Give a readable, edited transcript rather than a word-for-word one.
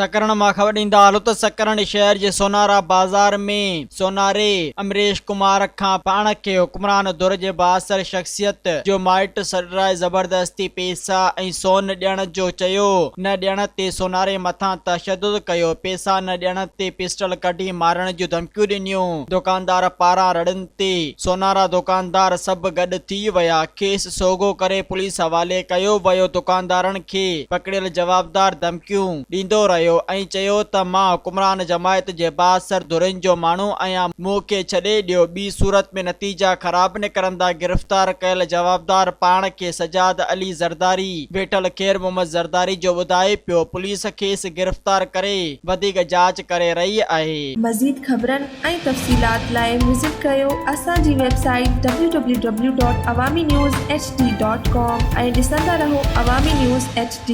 सकरण मां ख़बर ॾींदा हलो त सकरण शहर जे सोनारा बाज़ार में सोनारे अमरेश कुमार खां पाण खे हुक्मरान दौर जे बासर शख्सियत जो माइट सॾराए ज़बरदस्ती पैसा ऐं सोन ॾियण जो चयो। न ॾियण ते सोनारे मथां तशद्दुद कयो। पैसा न ॾियण ते पिस्टल कढी मारण जूं धमकियूं ॾिनियूं। दुकानदार पारां रड़नि ते सोनारा दुकानदार सभु गॾु थी विया। खेसि सोगो करे पुलिस हवाले कयो वियो। दुकानदारनि खे पकड़ियल जवाबदार धमकियूं ॾींदो रहियो ऐं चयो त मां हुक्मरान जमायत जे बासर धुरनि जो माण्हू आहियां, मूंखे छॾे ॾियो। ॿी सूरत में नतीजा ख़राब निकिरंदा। गिरफ़्तार कयल जवाबदार पाण खे सजाद अली ज़रदारी वेठल खैर मोहम्मद ज़रदारी जो ॿुधाए पियो। पुलिस खेसि गिरफ़्तार करे वधीक जांच करे रही आहे। मज़ीद ख़बरनि ऐं तफ़सीलात लाइ विज़िट कयो असांजी वेबसाइट www.awamiNewsHD.com ऐं ॾिसंदा रहो अवामी न्यूज़ HD।